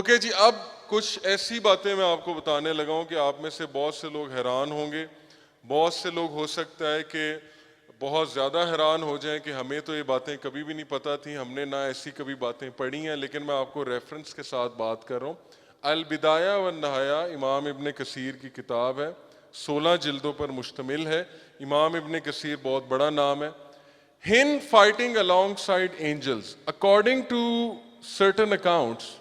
Okay जी, अब कुछ ऐसी बातें मैं आपको बताने लगा हूं कि आप में से बहुत से लोग हैरान होंगे, बहुत से लोग हो सकता है कि बहुत ज़्यादा हैरान हो जाएं कि हमें तो ये बातें कभी भी नहीं पता थी, हमने ना ऐसी कभी बातें पढ़ी हैं। लेकिन मैं आपको रेफरेंस के साथ बात कर रहा हूँ। अल बिदाया व नहाया इमाम इब्ने कसीर की किताब है, 16 जिल्दों पर मुश्तमिल है। इमाम इब्ने कसीर बहुत बड़ा नाम है। Hin fighting alongside angels. According to certain accounts,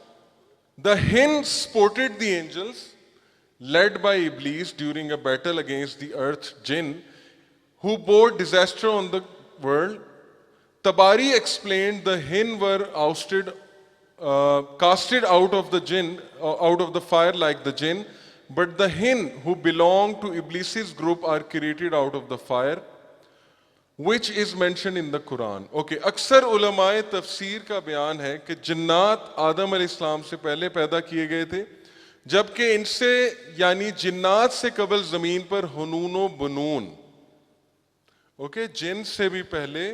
the Hin supported the angels led by Iblis during a battle against the earth jinn who bore disaster on the world. Tabari explained the Hin were casted out of the jinn, out of the fire like the jinn, but the Hin who belong to Iblis's group are created out of the fire, which is mentioned in the Quran. Okay, अक्सर उलमाए तफसीर का बयान है कि जिन्नात आदम अलैहिस्सलाम से पहले पैदा किए गए थे, जबकि इनसे यानी जिन्नात से कबल जमीन पर हुनूनो बनून, ओके, जिन से भी पहले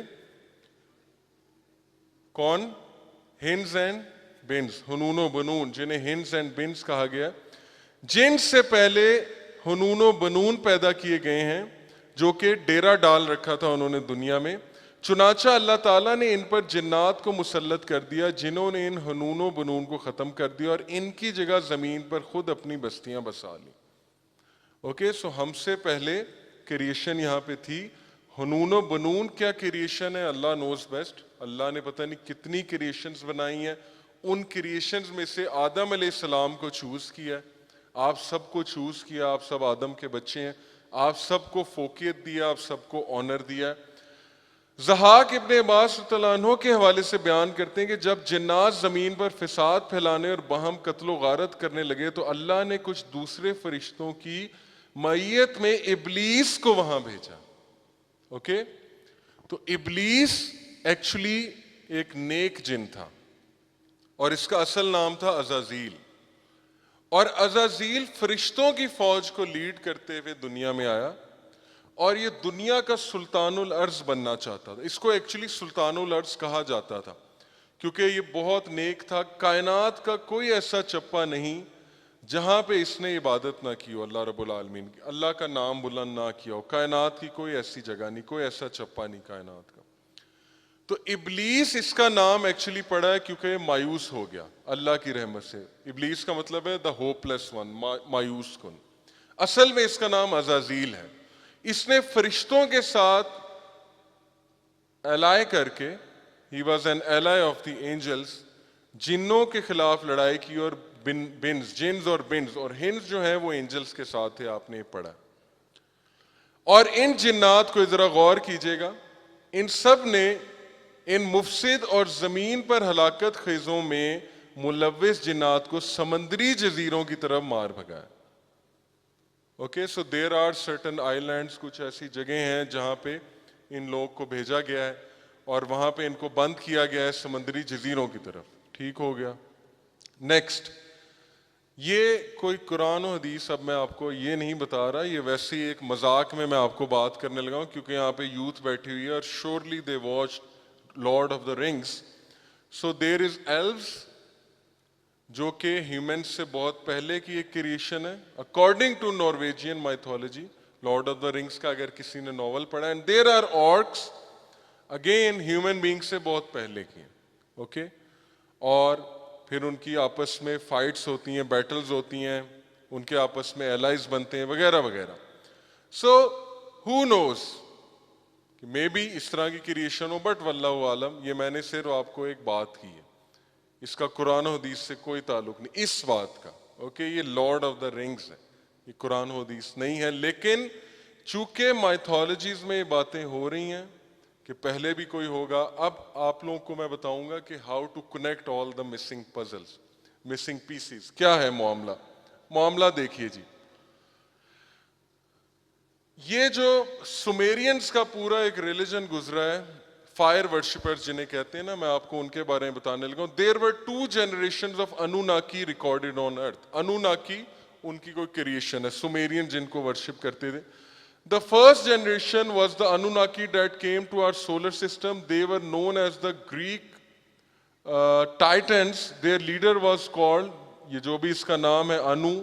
कौन? हिंस एंड बिन्स, हुनूनो बनून, जिन्हें हिंस एंड बिन्स कहा गया। जिन से पहले हुनूनो बनून पैदा किए गए हैं, जो कि डेरा डाल रखा था उन्होंने दुनिया में। चुनाचा अल्लाह ताला ने इन पर जिन्नात को मुसल्लत कर दिया, जिन्होंने इन हुनूनो बनून को ख़त्म कर दिया और इनकी जगह ज़मीन पर खुद अपनी बस्तियां बसा ली। ओके, सो हमसे पहले क्रिएशन यहाँ पे थी। हुनूनो बनून क्या क्रिएशन है, अल्लाह नोज बेस्ट। अल्लाह ने पता नहीं कितनी क्रिएशंस बनाई हैं, उन क्रिएशंस में से आदम अलैहिस्सलाम को चूज़ किया। आप सबको चूज़ किया, आप सब आदम के बच्चे हैं, आप सबको फोकियत दिया, आप सबको ऑनर दिया। ज़हाक इब्ने अब्बास रज़ियल्लाहु के हवाले से बयान करते हैं कि जब जिन्नात ज़मीन पर फिसाद फैलाने और बहम कत्लो गारत करने लगे तो अल्लाह ने कुछ दूसरे फरिश्तों की मैयत में इबलीस को वहां भेजा। ओके, तो इबलीस एक्चुअली एक नेक जिन था और इसका असल नाम था अज़ाज़ील। और अज़ाज़ील फरिश्तों की फौज को लीड करते हुए दुनिया में आया और ये दुनिया का सुल्तानुल अर्ज बनना चाहता था। इसको एक्चुअली सुल्तानुल अर्ज कहा जाता था क्योंकि ये बहुत नेक था। कायनात का कोई ऐसा चप्पा नहीं जहां पे इसने इबादत ना की हो अल्लाह रब्बुल आलमीन की, अल्लाह का नाम बुलंद ना किया हो। कायनात की कोई ऐसी जगह नहीं, कोई ऐसा चप्पा नहीं कायनात का। तो इबलीस इसका नाम एक्चुअली पड़ा है क्योंकि मायूस हो गया अल्लाह की रहमत से। इबलीस का मतलब है द होपलेस वन, मायूस कुन। असल में इसका नाम अज़ाज़ील है। इसने फरिश्तों के साथ एलाय करके, he was an ally of the angels, जिन्नों के खिलाफ लड़ाई की और बिन्स, जिन्स और बिन्स, और हिंस जो है वो एंजल्स के साथ थे, आपने पढ़ा। और इन जिन्नात को जरा गौर कीजिएगा, इन सब ने इन मुफसिद और जमीन पर हलाकत खेजों में मुलव्विस जिन्नात को समंदरी जजीरों की तरफ मार भगाया। Okay, so there are certain islands, कुछ ऐसी जगह हैं जहां पे इन लोगों को भेजा गया है और वहां पे इनको बंद किया गया है समंदरी जजीरों की तरफ। ठीक हो गया। नेक्स्ट, ये कोई कुरान और हदीस अब मैं आपको ये नहीं बता रहा, ये वैसे ही एक मजाक में मैं आपको बात करने लगा हूं क्योंकि यहाँ पे यूथ बैठी हुई है और surely they watch Lord of the Rings. So there is elves, जो कि ह्यूमंस से बहुत पहले की एक क्रिएशन है according to Norwegian mythology. Lord of the Rings का अगर किसी ने नॉवल पढ़ा। And there are orcs, again human being से बहुत पहले की हैं। ओके, और फिर उनकी आपस में फाइट्स होती हैं, बैटल्स होती हैं, उनके आपस में एलाइज बनते हैं वगैरह वगैरह। सो हु नोज कि मे बी इस तरह की क्रिएशन हो, बट वल्लाहु आलम। ये मैंने सिर्फ आपको एक बात की है, इसका कुरान हदीस से कोई ताल्लुक नहीं इस बात का। ओके, ये लॉर्ड ऑफ द रिंग्स है, ये कुरान हदीस नहीं है। लेकिन चूंकि माइथोलॉजीज में ये बातें हो रही हैं कि पहले भी कोई होगा, अब आप लोगों को मैं बताऊंगा कि how to connect all the missing puzzles, missing pieces. क्या है मामला? मामला देखिए जी, ये जो सुमेरियंस का पूरा एक रिलीजन गुजरा है, फायर वर्शिपर्स जिन्हें कहते हैं ना, मैं आपको उनके बारे में बताने लगा हूं। There were 2 generations of Anunnaki recorded on earth. Anunnaki उनकी कोई क्रिएशन है, सुमेरियन जिनको वर्शिप करते थे। The first generation was the Anunnaki that came to our solar system. They were known as the Greek Titans. Their leader was called ये जो भी इसका नाम है Anu,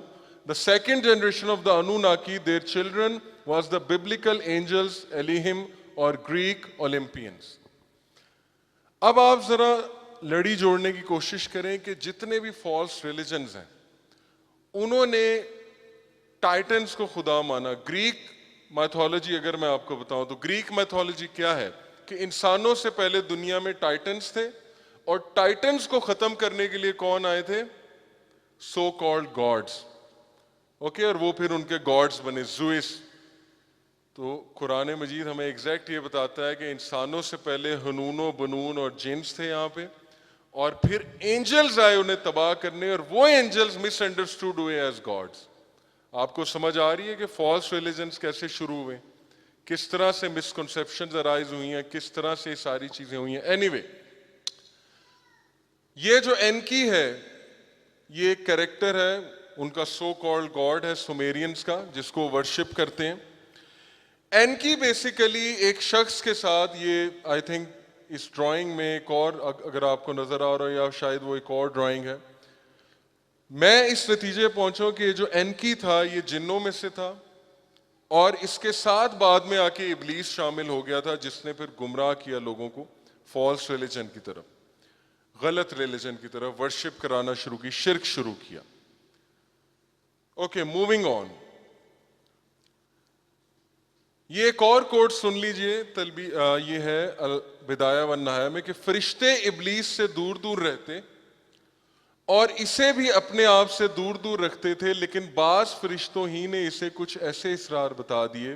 the second generation of the Anunnaki, their children was the biblical angels Elohim और Greek Olympians. अब आप जरा लड़ी जोड़ने की कोशिश करें कि जितने भी फॉल्स रिलीजन्स हैं उन्होंने टाइटन्स को खुदा माना। ग्रीक मैथोलॉजी अगर मैं आपको बताऊं तो ग्रीक मैथोलॉजी क्या है कि इंसानों से पहले दुनिया में टाइटन्स थे और टाइटन्स को खत्म करने के लिए कौन आए थे? So called God's. ओके, और वो फिर उनके गॉड्स बने, ज़ूइस। तो कुरान मजीद हमें एग्जैक्ट ये बताता है कि इंसानों से पहले हनूनो बनून और जिन्स थे यहाँ पे, और फिर एंजल्स आए उन्हें तबाह करने, और वो एंजल्स मिसअंडरस्टूड हुए एज गॉड्स। आपको समझ आ रही है कि फॉल्स रिलीजन्स कैसे शुरू हुए, किस तरह से मिसकंसेप्शंस अराइज हुई हैं, किस तरह से सारी चीजें हुई हैं। एनीवे, ये जो एनकी है ये कैरेक्टर है, उनका सो कॉल्ड गॉड है सुमेरियंस का, जिसको वर्शिप करते हैं। एनकी बेसिकली एक शख्स के साथ, ये आई थिंक इस ड्राइंग में एक और, अगर आपको नजर आ रहा है या शायद वो एक और ड्राइंग है, मैं इस नतीजे पहुंचा कि जो एनकी था ये जिन्नों में से था, और इसके साथ बाद में आके इब्लीस शामिल हो गया था, जिसने फिर गुमराह किया लोगों को फॉल्स रिलीजन की तरफ, गलत रिलीजन की तरफ वर्शिप कराना शुरू की, शिर्क शुरू किया। Okay, moving on. ये एक और कोट सुन लीजिए, ये है अल बिदाया वन नहाया में, कि फरिश्ते इब्लीस से दूर दूर रहते और इसे भी अपने आप से दूर दूर रखते थे, लेकिन बास फरिश्तों ही ने इसे कुछ ऐसे इसरार बता दिए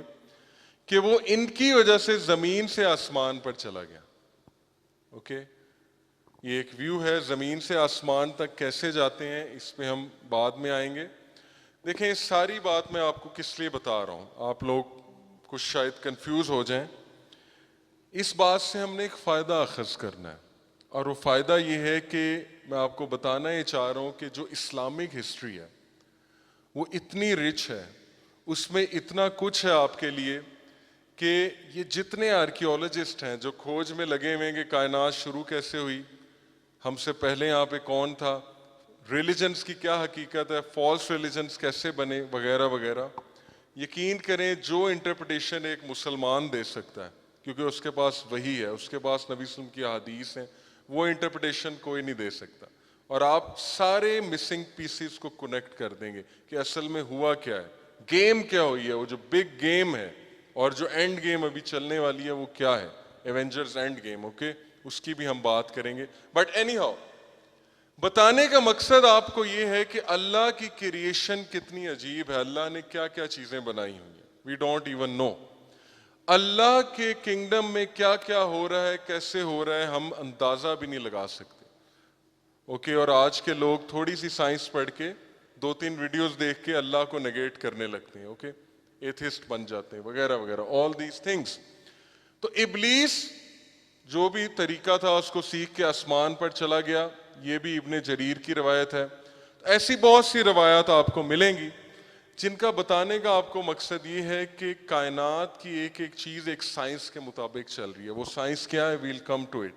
कि वो इनकी वजह से जमीन से आसमान पर चला गया। ओके, ये एक व्यू है, जमीन से आसमान तक कैसे जाते हैं इस पे हम बाद में आएंगे। देखें, इस सारी बात मैं आपको किस लिए बता रहा हूं, आप लोग कुछ शायद कंफ्यूज हो जाएं। इस बात से हमने एक फायदा अखज करना है, और वो फायदा ये है कि मैं आपको बताना ये चाह रहा हूं कि जो इस्लामिक हिस्ट्री है वो इतनी रिच है, उसमें इतना कुछ है आपके लिए कि ये जितने आर्कियोलॉजिस्ट हैं जो खोज में लगे हुए हैं कि कायनात शुरू कैसे हुई, हमसे पहले यहाँ पे कौन था, रिलीजन्स की क्या हकीकत है, फॉल्स रिलीजन्स कैसे बने, वगैरह वगैरह, यकीन करें जो इंटरप्रिटेशन एक मुसलमान दे सकता है, क्योंकि उसके पास वही है, उसके पास नबी सल्लल्लाहु अलैहि वसल्लम की हदीस है, वो इंटरप्रिटेशन कोई नहीं दे सकता। और आप सारे मिसिंग पीसेस को कनेक्ट कर देंगे कि असल में हुआ क्या है, गेम क्या हुई है, वो जो बिग गेम है और जो एंड गेम अभी चलने वाली है वो क्या है, एवेंजर्स एंड गेम। ओके, उसकी भी हम बात करेंगे। बट एनी हाउ, बताने का मकसद आपको ये है कि अल्लाह की क्रिएशन कितनी अजीब है, अल्लाह ने क्या क्या चीजें बनाई हुई हैं, वी डोंट इवन नो। अल्लाह के किंगडम में क्या क्या हो रहा है, कैसे हो रहा है, हम अंदाजा भी नहीं लगा सकते। ओके, और आज के लोग थोड़ी सी साइंस पढ़ के 2-3 वीडियोस देख के अल्लाह को नेगेट करने लगते हैं। ओके, एथिस्ट बन जाते हैं, वगैरह वगैरह, ऑल दीज थिंग्स। तो इब्लीस जो भी तरीका था उसको सीख के आसमान पर चला गया, ये भी इब्ने जरीर की रवायत है। ऐसी बहुत सी रवायत आपको मिलेंगी जिनका बताने का आपको मकसद ये है कि कायनात की एक एक चीज एक साइंस के मुताबिक चल रही है। वो साइंस क्या है, वील कम टू इट।